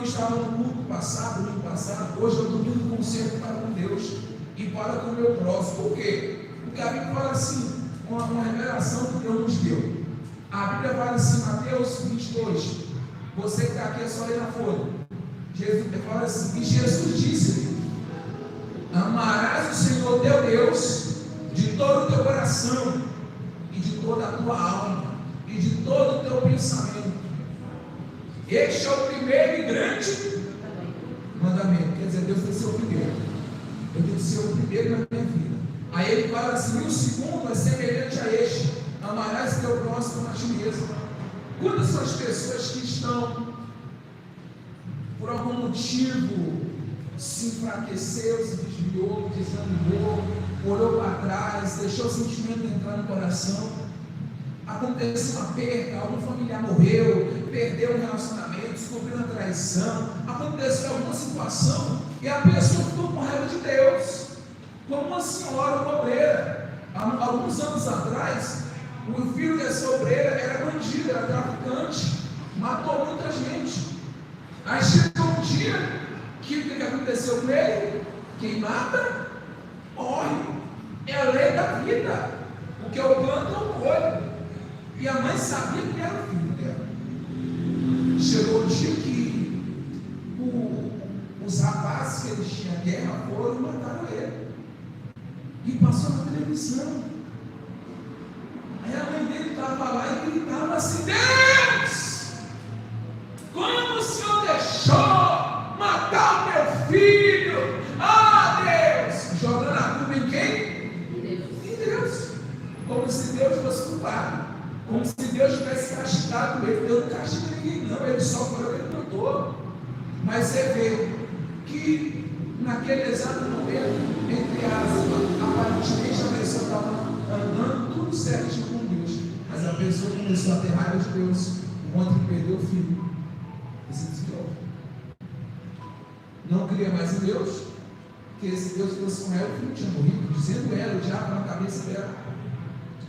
estava no culto passado, no ano passado, hoje eu estou tendo conserto para com Deus e para com o meu próximo. Por quê? Porque a Bíblia fala assim, uma revelação que Deus nos deu. A Bíblia fala assim, Mateus 22, você que está aqui é só ler na folha. Jesus fala assim, e Jesus disse: amarás o Senhor teu Deus de todo o teu coração e de toda a tua alma e de todo o teu pensamento. Este é o primeiro e grande mandamento. Quer dizer, Deus tem que ser o primeiro. Eu tenho que ser o primeiro na minha vida. Aí ele fala assim, e o segundo é semelhante a este: amarás teu próximo a ti mesmo. Quantas são as pessoas que estão, por algum motivo, se enfraqueceu, se desviou, desanimou, olhou para trás, deixou o sentimento entrar no coração, aconteceu uma perda, algum familiar morreu, perdeu um relacionamento, descobriu uma traição, aconteceu alguma situação e a pessoa ficou com raiva de Deus, como uma senhora, uma obreira. Há alguns anos atrás, o filho dessa obreira era bandido, era traficante, matou muita gente. Aí chegou um dia que o que aconteceu com ele? Quem mata, morre. É a lei da vida. O que eu planto, eu colho. E a mãe sabia que era o filho dela. Chegou o dia que os rapazes que eles tinham guerra foram e mataram ele. E passou na televisão. Aí a mãe dele estava lá e gritava assim: Deus! Como o Senhor deixou matar o meu filho? Ah, Deus! Jogando a culpa em quem? Em Deus. Como se Deus fosse culpado. Como se Deus tivesse castigado ele. Deus não castiga ninguém, não. Ele só foi o que ele mandou. Mas você vê que naquele exato momento, entre aspas, aparentemente a pessoa estava andando tudo certinho com Deus. Mas a pessoa começou a ter raiva de Deus. Ontem perdeu o filho. E se desviou. Não cria mais em Deus, que esse Deus fosse com ela, o filho tinha morrido, dizendo ela, o diabo na cabeça dela.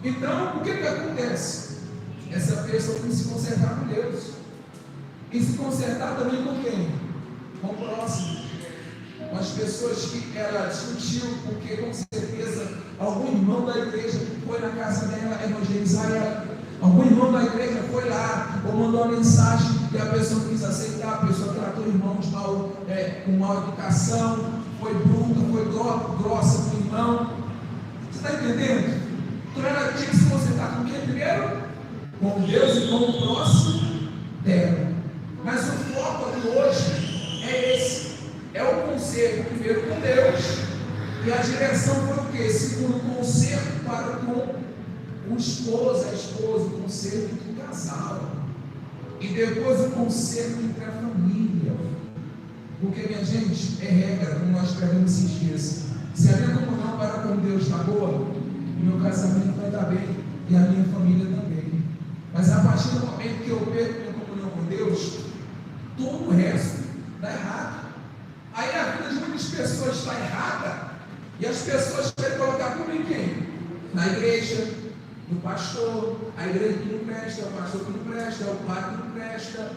Então, o que acontece? Essa pessoa tem que se consertar com Deus. E se consertar também com quem? Com o próximo. Com as pessoas que ela discutiu, porque com certeza algum irmão da igreja foi na casa dela evangelizar ela. Algum irmão da igreja foi lá, ou mandou uma mensagem e a pessoa não quis aceitar, a pessoa tratou o irmão de com mal educação, foi bruta, foi grossa com o irmão. Você está entendendo? Então ela tinha que se consertar com quem primeiro? Com Deus e com o próximo dela. Mas o foco de hoje é esse: é o conserto primeiro com Deus, e a direção foi o quê? Segundo, o conserto para com o esposo, a esposa, o conserto entre o casal, e depois o conserto entre a família. Porque, minha gente, é regra, como nós pregamos esses dias: se a minha comunhão para com Deus está boa, o meu casamento vai estar bem e a minha família também. Mas a partir do momento que eu perco minha comunhão com Deus, todo o resto está errado. Aí a vida de muitas pessoas está errada e as pessoas querem colocar tudo em quem? Na igreja, no pastor, a igreja que não presta, o pastor que não presta, o padre que não presta.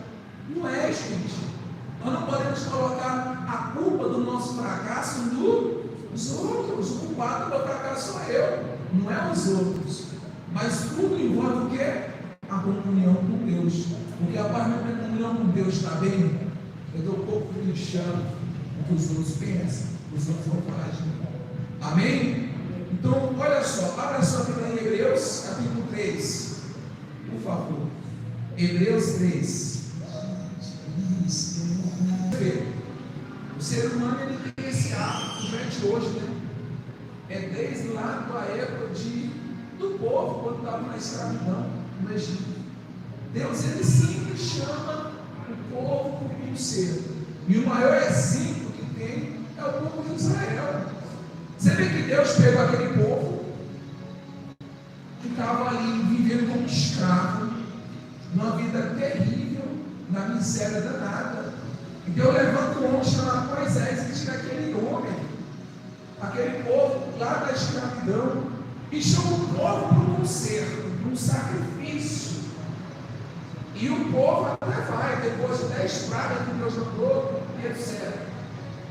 Não é, gente. Nós não podemos colocar a culpa do nosso fracasso nos outros. O culpado do meu fracasso sou eu, não é os outros. Mas tudo envolve o quê? A comunhão com Deus. Porque a parte da minha comunhão com Deus está bem, eu estou um pouco lixando o que os outros pensam, os outros vão falar de mim. Amém? Então, olha só, abra sua Bíblia em Hebreus, capítulo 3, por favor. Hebreus 3. O ser humano ele tem esse hábito durante hoje, né? É desde lá da época do povo, quando estava na escravidão no Egito. Deus ele sempre chama o povo como um ser. E o maior exemplo que tem é o povo de Israel. Você vê que Deus pegou aquele povo que estava ali vivendo como escravo, numa vida terrível, na miséria danada. E Deus levanta um homem chamado Moisés e tira aquele homem, aquele povo lá da escravidão, e chama o povo para um conserto, para um sacrifício. E o povo até vai, depois de 10 pragas que Deus mandou, e etc.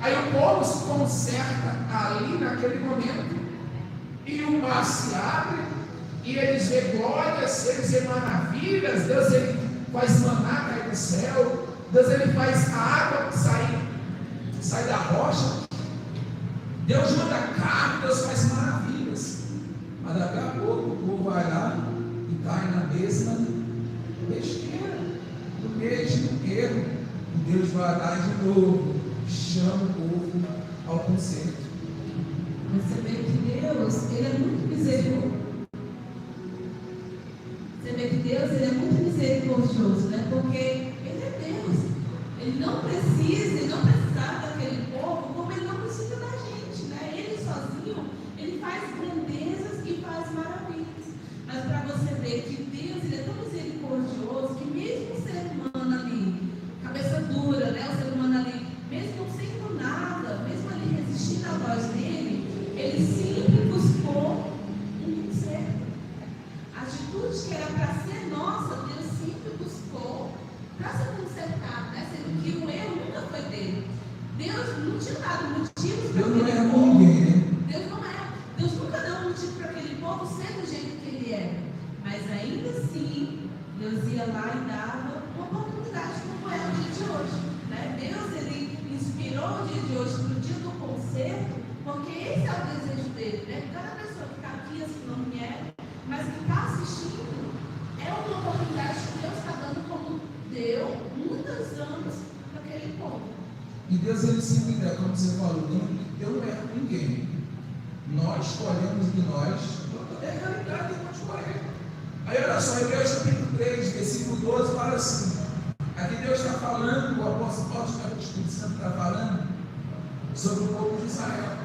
Aí o povo se conserta ali naquele momento, e o mar se abre, e eles vê glórias, eles vê maravilhas. Deus ele faz maná cair do céu, Deus ele faz a água sair da rocha, Deus manda carne, Deus faz maravilhas. Mas daqui a pouco o povo vai lá e cai na mesma besteira, no mesmo erro, e Deus vai lá de novo, chama o povo ao conserto. Você vê que Deus, ele é muito misericordioso. Você vê que Deus, ele é muito misericordioso, né? Porque ele é Deus. Ele não precisava daquele povo, como ele não precisa da gente, né? Ele sozinho, ele faz grandezas e faz maravilhas. Mas para você ver que Deus, ele é tão misericordioso que mesmo o ser humano ali, cabeça dura, né? O ser humano ali, mesmo não sendo nada, mesmo ali resistindo à voz dele, ele sempre buscou um conserto. A atitude que era para ser nossa, Deus sempre buscou para ser consertado, né? Sendo que o erro nunca foi dele. Deus não tinha dado motivos para Deus não aquele é povo. ninguém, né? Deus nunca deu motivo para aquele povo ser do jeito que ele é. Mas ainda assim, Deus ia lá e dava uma oportunidade, como é o dia de hoje, né? Deus, ele inspirou o dia de hoje para o dia do conserto, porque esse é o desejo dele, né? Cada pessoa que está aqui, assim, não é, mas que está assistindo, é uma oportunidade que Deus está dando, como deu muitos anos para aquele povo. E Deus ele sempre dá, como você falou, Deus não erra ninguém. Nós escolhemos de nós, é a realidade que nós escolhemos. Aí olha só, Hebreus capítulo 3, versículo 12 fala assim. Aqui Deus está falando, o apóstolo Paulo, o Espírito Santo está falando sobre o povo de Israel.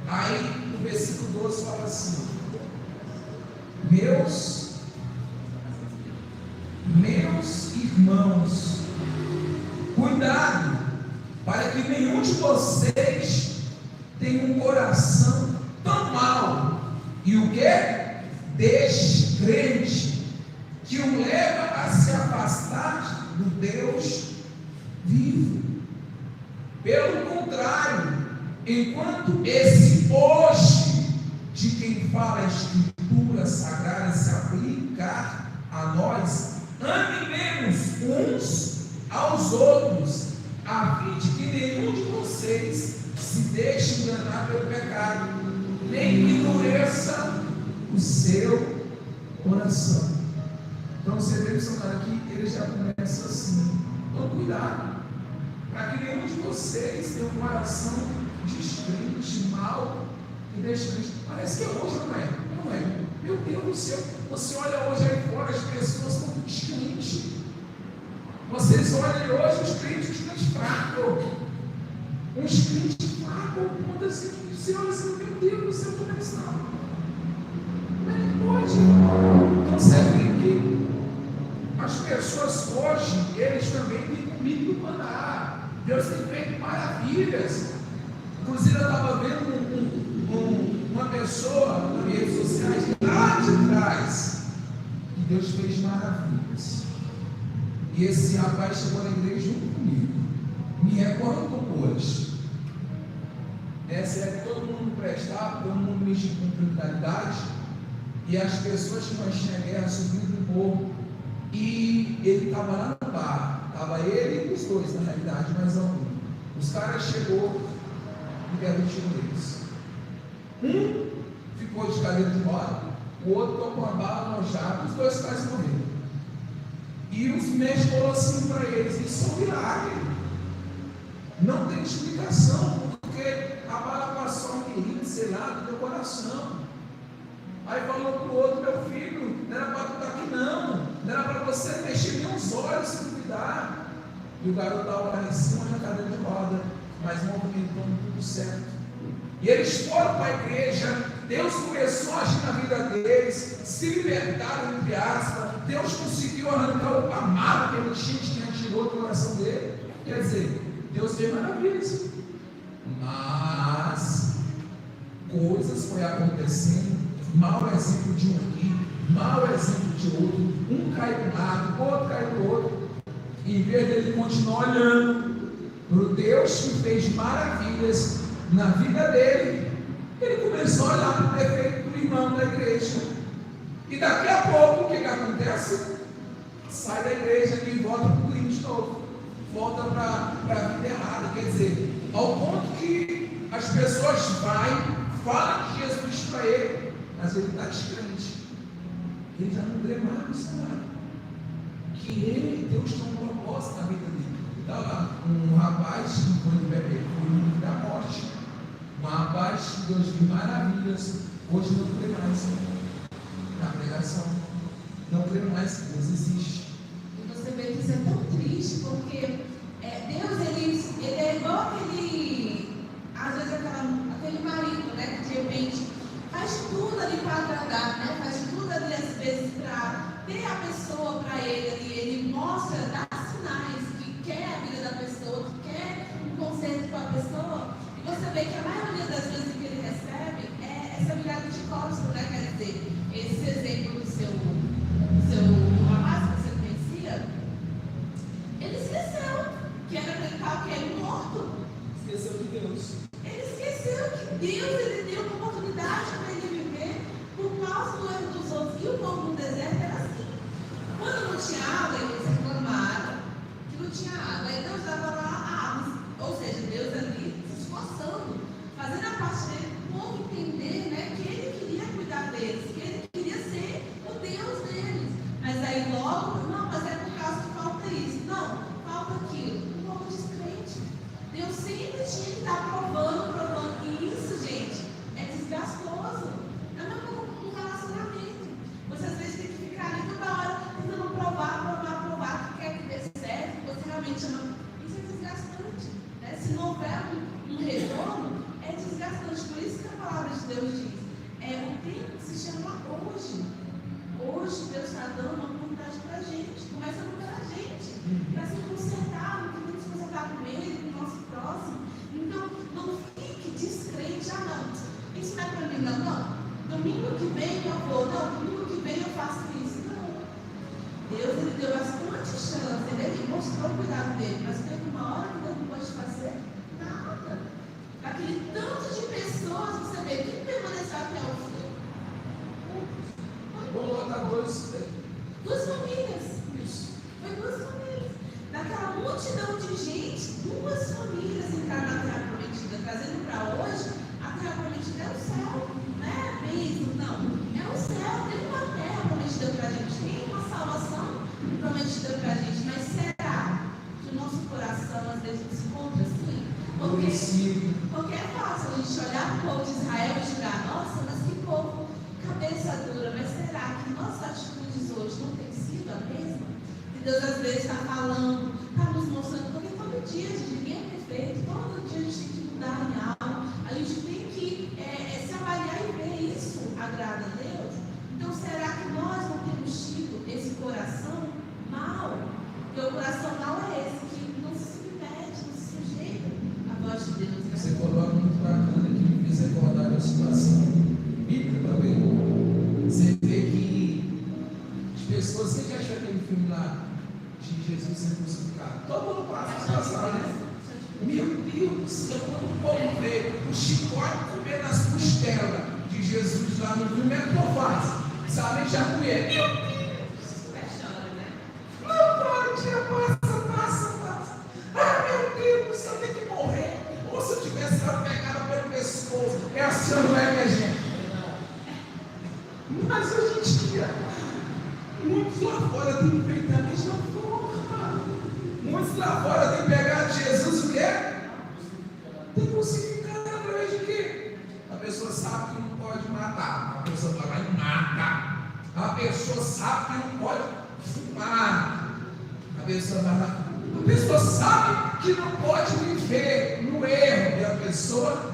Aí no versículo 12 fala assim: meus irmãos, cuidado, para que nenhum de vocês tenha um coração tão mau e o que? Descrente, que o leva a se afastar do Deus vivo. Pelo contrário, enquanto esse hoje de quem fala a Escritura Sagrada se aplicar a nós, animemos uns aos outros, a fim de que nenhum de vocês se deixe enganar pelo pecado, nem endureça o seu coração. Então você vê que aqui, ele já começa assim. Então cuidado, para que nenhum de vocês tenha um coração descrente, mau e descrente. Parece que é hoje, não é? Não é? Meu Deus do céu, você olha hoje aí fora, as pessoas estão descrentes. Vocês olham hoje os crentes fracos. Uns crentes fracos, quando você olha assim, meu Deus do céu, como é que está? Como é que pode? Então você vê que as pessoas hoje, eles também têm comido do maná. Deus tem feito maravilhas. Inclusive eu estava vendo uma pessoa nas redes sociais lá de trás, que Deus fez maravilhas. E esse rapaz chegou na igreja junto comigo. Me recordou hoje. Essa é que todo mundo prestava, todo mundo mexia com criminalidade, e as pessoas que nós tínhamos guerra subindo no morro, e ele estava lá no bar, estava ele e os dois, na realidade, mais algum. Os caras chegou e deram um tiro neles. Um ficou de cadeira de roda, o outro tomou uma bala alojada, os dois quase morreram. E os médicos falaram assim para eles: isso é um milagre, não tem explicação, porque a bala passou um milímetro, sei lá, do teu coração. Aí falou para o outro: meu filho, não era para tu estar aqui não era para você mexer nem os olhos se cuidar. E o garoto estava lá em cima na cadeira de roda, mas movimentando tudo certo. E eles foram para a igreja, Deus começou a agir na vida deles, se libertaram, entre aspas. Deus conseguiu arrancar o amargo que ele tinha, que tirou do coração dele. Quer dizer, Deus fez maravilhas, mas coisas foram acontecendo, mau exemplo de um aqui, mau exemplo de outro, um cai para um lado, outro cai para o outro. em vez dele continuar olhando para o Deus que fez maravilhas na vida dele, ele começou a olhar para o defeito do irmão da igreja. E daqui a pouco, o que acontece? Sai da igreja e volta para o crime de novo, volta para a vida errada. Quer dizer, ao ponto que as pessoas falam de Jesus para ele, mas ele está descrente, ele já não crê mais no cenário, que ele, Deus tem um propósito na vida dele. Estava um rapaz que foi no bebê, foi no mundo da morte, um rapaz que Deus viu maravilhas, hoje não crê mais na pregação, não crê mais que Deus existe. E você vê que isso é tão triste, porque Deus, ele é igual aquele, às vezes aquele marido, né, que de repente faz tudo ali para agradar, né, faz tudo ali às vezes para ter a pessoa para ele ali, ele mostra, dá sinais que quer a vida da pessoa, que quer um conserto com a pessoa, e você vê que a maioria das vezes que ele recebe é essa virada de costas, né, quer dizer, esse exemplo do seu rapaz que você conhecia, ele esqueceu que era aquele carro que era morto. Esqueceu de Deus. Ele esqueceu que Deus ele deu uma oportunidade para ele viver por causa do erro dos outros. E o povo no deserto era assim. Quando não tinha água, eles reclamaram que não tinha água. Aí Deus dava lá a água. Ou seja, Deus ali se esforçando, fazendo a parte dele, o povo entender, né, que ele queria cuidar deles, que ele queria ser o Deus deles. Mas aí logo, não, mas é por causa que falta isso. Não, falta aquilo. Um povo descrente. Deus sempre tinha que estar provando. E isso, gente, é desgastoso. É um relacionamento. Você às vezes tem que ficar ali toda hora tentando provar, que quer que dê certo, que você realmente ama. Isso é desgastante. Né? Se não houver um retorno, é desgastante. Por isso que a palavra de Deus diz: o tempo se chama hoje. Hoje Deus está dando uma oportunidade para a gente. Começa pela gente. Para se consertar, não tem que se consertar com ele, com o nosso próximo. Então, não fique descrente. Não, isso não é para mim, não. Domingo que vem eu vou, não, domingo que vem eu faço isso. Não. Deus, ele deu bastante chance, ele mostrou o cuidado dele, mas teve uma hora que Deus não pode fazer nada. Aquele tanto de pessoas, você vê, quem permaneceu até o fim? Vamos botar duas famílias. Isso. Foi duas famílias. Daquela multidão de gente, duas famílias entraram na Terra Prometida, trazendo para hoje, a Terra Prometida é o céu, não é mesmo? Não, é o céu, tem uma Terra Prometida para a gente, tem uma salvação prometida para a gente, mas será que o nosso coração às vezes se encontra assim? Porque é fácil a gente olhar para o povo de Israel e julgar, nossa, mas que povo cabeça dura, mas será que nossas atitudes hoje não têm sido a mesma? Que Deus às vezes está falando, está nos mostrando, porque todo dia a gente ninguém é perfeito, todo dia a gente tem que mudar em algo, a gente tem que se avaliar e ver isso agrada a Deus. Então será que nós não temos tido esse coração mau? Porque o coração mau é esse, que não se submete, não se sujeita à voz de Deus. Você coloca muito bacana que me fez recordar da situação bíblica também. Você vê que as pessoas, você já achou aquele filme lá de Jesus sendo crucificado? Todo mundo passa, né? Meu Deus do céu, quando o povo vê o chicote comendo as costelas de Jesus lá no filme, é que eu faço. Sabe, já conhece. Meu Deus! Não pode, passa. Ah, meu Deus do céu, tem que morrer. Ou se eu tivesse sido pegado pelo pescoço, é assim, não é, minha gente? Mas hoje em dia, muitos lá fora têm feito a mesma forma. Muitos lá fora têm pegado Jesus, o quê? Tem crucificado através de quê? A pessoa sabe que não pode matar, a pessoa vai lá e mata. A pessoa sabe que não pode fumar, a pessoa vai lá. A pessoa sabe que não pode viver no erro, e a pessoa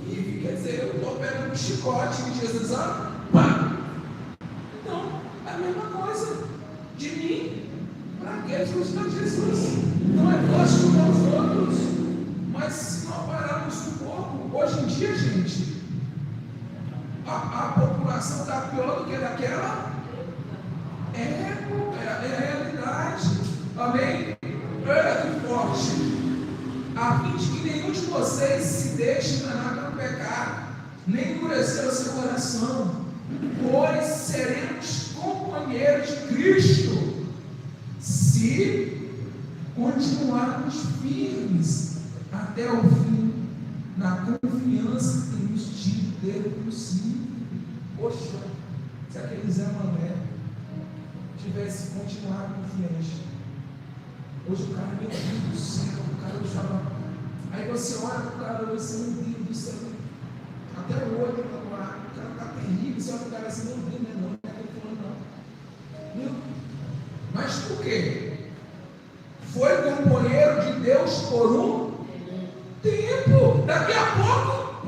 vive. Quer dizer, eu estou pegando um chicote que Jesus ama. Então, é a mesma coisa de mim para aqueles que estão em Jesus. Não é nós julgar os outros, mas se não pararmos do corpo, hoje em dia, gente, a população está pior do que daquela. É a realidade. Amém? forte, a fim de que nenhum de vocês se deixe enganar pelo pecado, nem endurecer o seu coração, pois seremos companheiros de Cristo, se continuarmos firmes até o fim, na confiança que temos tido dele possível. Poxa, se aquele Zé Mané tivesse continuado confiante, hoje o cara, meu Deus do céu, o cara estava. Aí você olha para o cara e você, meu Deus do céu, até o olho, o cara está terrível, você olha para o cara assim, meu Deus, não é aquele fulano, não. Mas por quê? Foi companheiro de Deus por um tempo. Daqui a pouco,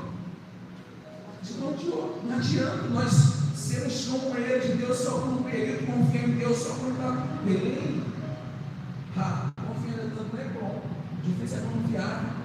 desnorteou. Não adianta nós sermos companheiros de Deus só por um período, confiar em Deus só por está bem. Confiar em Deus não é bom. Difícil é confiar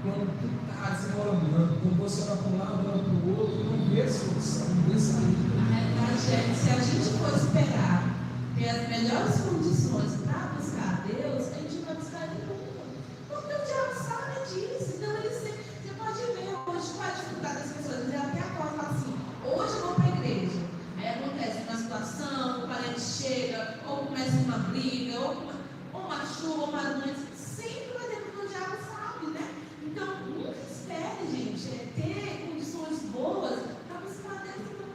quando tu está desenrolando, quando você vai para um lado, vai para o outro, não vê solução, não vê saída. A realidade é que se a gente for esperar ter as melhores condições para buscar a Deus, a gente vai buscar Ele nunca. Porque o diabo sabe disso. Então você pode ver hoje qual é a dificuldade das pessoas. Ele até acorda e fala assim, hoje eu vou para a igreja. Aí acontece uma situação, o parente chega, ou começa uma briga, ou uma chuva, ou uma doença. Sempre vai ter, porque o diabo sabe, né? Então, nunca espere, gente, ter condições boas para buscar Deus não.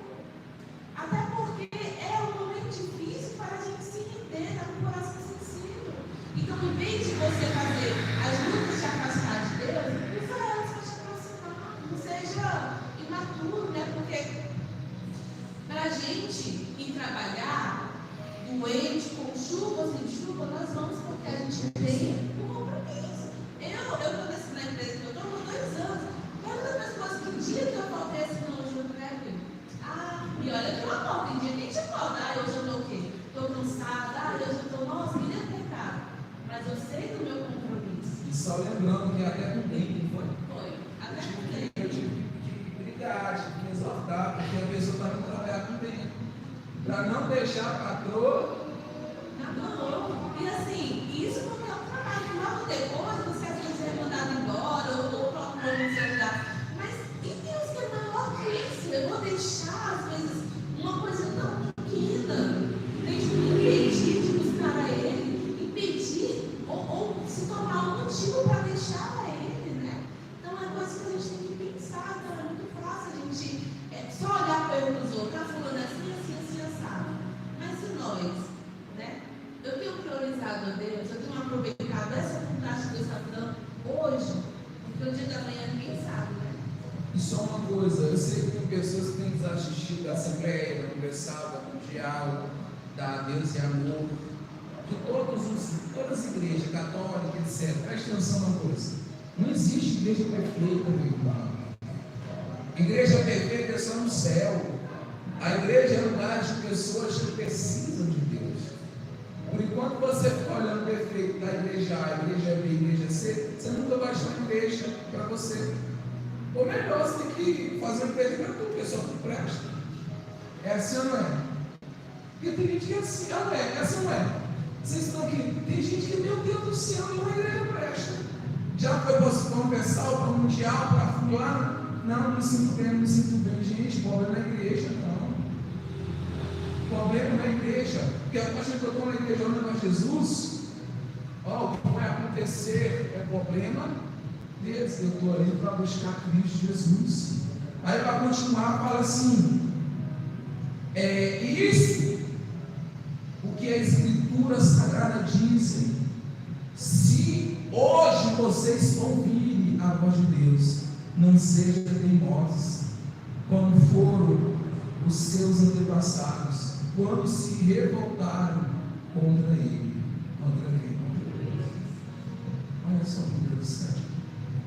Até porque é um momento difícil para a gente se render, estar com o coração sensível. Então, em vez de você fazer as lutas te afastar de Deus, usa elas para te aproximar. Não seja imaturo, né? Porque para a gente ir trabalhar, doente, com chuva ou sem chuva, nós vamos porque a gente tem um compromisso. Eu estou na empresa que eu estou há 2 anos. Uma das minhas coisas que dia que eu faltei assim, não, hoje eu não quero ir. E olha que eu não volto, tem dia que a gente volta. Hoje eu estou o quê? Estou cansada. Hoje eu estou, nossa, me deu pecado. Mas eu sei do meu compromisso. E só lembrando que até com tempo, não foi? Foi, até com tempo. Eu tive que brigar, tive que exortar, porque a pessoa está indo trabalhar com tempo. Para não deixar a patroa. Não. E assim, isso porque é um trabalho. Logo depois, você às vezes é mandado embora, ou procura no seu lugar. Mas e Deus que é maior que isso? Eu vou deixar, às vezes, uma coisa tão pequena, de me impedir de buscar a Ele, impedir, ou se tornar um motivo para deixar a Ele, né? Então é coisa que a gente tem que pensar. Então é muito fácil a gente só olhar para o erro dos outros, fulano assim, assado. Mas e nós, né? Eu tenho priorizado a Deus, eu tenho aproveitado essa oportunidade que Deus está dando hoje, porque o dia da manhã ninguém sabe, né? E só uma coisa, eu sei que tem pessoas que têm desassistido da Assembleia, da Universal, da Mundial, da Deus e Amor, de todas as igrejas, católicas, etc. Presta atenção numa coisa, não existe igreja perfeita, meu irmão. Igreja perfeita é só no céu. A igreja é um lugar de pessoas que precisam de Deus. Por enquanto você fica olhando o defeito da igreja A, igreja B, igreja C, você nunca vai achar uma igreja para você. Ou melhor, você tem que fazer uma igreja para tu, porque só tu presta. É assim ou não é? Porque tem gente que é assim, não é? É assim ou não é? Vocês estão aqui, tem gente que, meu Deus do céu, nenhuma igreja presta. Já foi para o Universal, para o Mundial, para fulano. Não me sinto bem, não me sinto bem. Gente, problema na igreja, não. Problema na igreja. Porque a partir que eu estou na igreja olhando para Jesus, o que vai acontecer é problema deles. Eu estou ali para buscar Cristo Jesus. Aí para continuar, fala assim: isso, o que a Escritura Sagrada dizem, se hoje vocês ouvirem a voz de Deus, não sejam teimosos, como foram os seus antepassados, quando se revoltaram contra ele. Contra Deus. Olha só que interessante.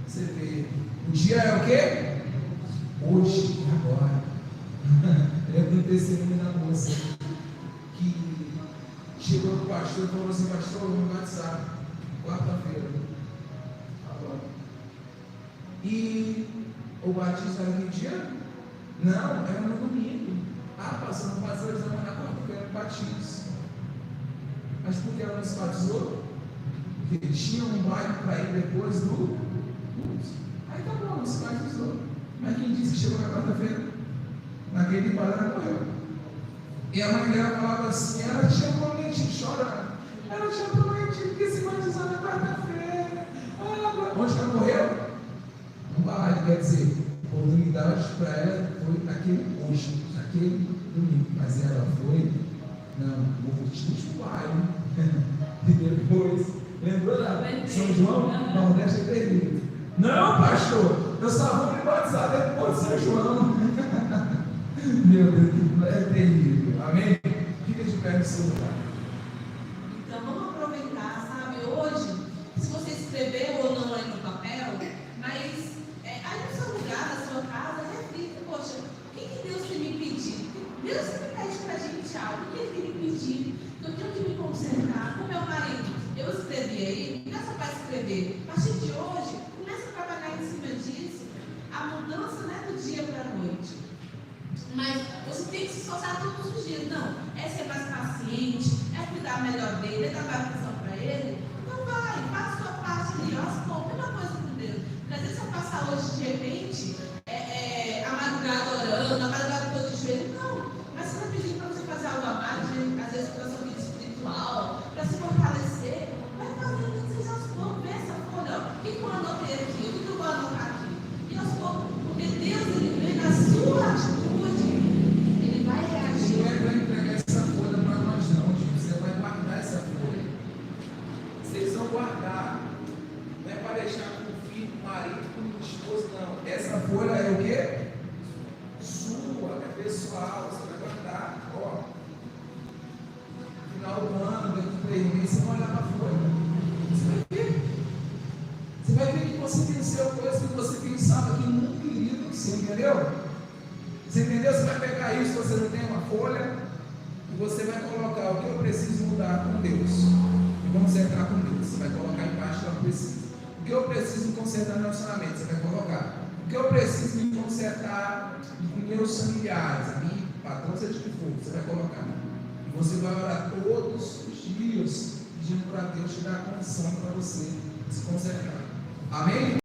Você vê, o dia é o quê? Hoje e agora. Eu tenho testemunho da moça que chegou para o pastor e falou assim: pastor, eu vou batizar quarta-feira. Agora. E o batismo era que dia? Não, era no domingo. Pastor, não passou exame na quarta-feira, batismo. Mas por que ela não se batizou? Porque tinha um baile para ir depois do culto. Aí tá bom, os pais usou. Mas quem disse que chegou na quarta-feira? Naquele baile ela morreu. E a mãe dela falava assim, ela tinha prometido, chorando. Ela tinha prometido que esse batizado na quarta-feira. Onde ela morreu? No baile, quer dizer, a oportunidade para ela foi aquele hoje, aquele domingo. Mas ela foi, não, vou curtir o baile. E depois, lembrou lá? São João, Nordeste é terrível. Não, pastor, eu só vou me batizar depois de São João. Meu Deus, é terrível. Amém? Fica de pé no seu lugar. Então vamos aproveitar, sabe? Hoje, se você escreveu ou não aí no papel, mas aí no seu lugar, na sua casa, reflita, poxa, o que Deus tem me pedido? Deus sempre pede pra gente algo, o que Ele tem me pedido? Eu tenho que me consertar com meu marido. Eu escrevi aí, começa para escrever. A partir de hoje, começa a trabalhar em cima disso, a mudança, né, do dia para a noite. Mas você tem que se esforçar todos os dias. Não, é ser mais paciente, é cuidar melhor dele, é dar mais atenção para ele. Então vai, faz a sua parte ali, ó, mesma coisa com Deus. Porque às vezes você passa hoje de repente, a madrugada orando, a madrugada todo de joelho. Não, mas você vai pedir para você fazer algo a mais, às vezes para a sua vida espiritual, para se fortalecer. Vai fazendo que seja aos poucos, vê essa folha, ó, o que eu anotei aqui, o que eu vou anotar aqui. E aos poucos, porque Deus, Ele vê na sua atitude, Ele vai reagir. Não é para entregar essa folha para nós não, gente. Você vai guardar essa folha. Vocês vão guardar. Não é para deixar com o filho, com o marido, com o esposo, não. Essa folha é o quê? Sua, é pessoal. Você vai guardar. Ó. No final do ano, dentro de 3 meses, você vai olhar para a folha. Você vai ver. Você vai ver que você venceu coisas que você pensava que nunca iria vencer, entendeu? Você entendeu? Você vai pegar isso, você não tem uma folha, e você vai colocar o que eu preciso mudar com Deus. E vamos entrar com Deus. Você vai colocar embaixo que eu preciso. O que eu preciso consertar no relacionamento, você vai colocar. O que eu preciso me consertar com meus familiares, a minha patrão, seja de que for, você vai colocar. E você vai orar todos os dias, pedindo para Deus te dar a condição para você se consertar. Amém?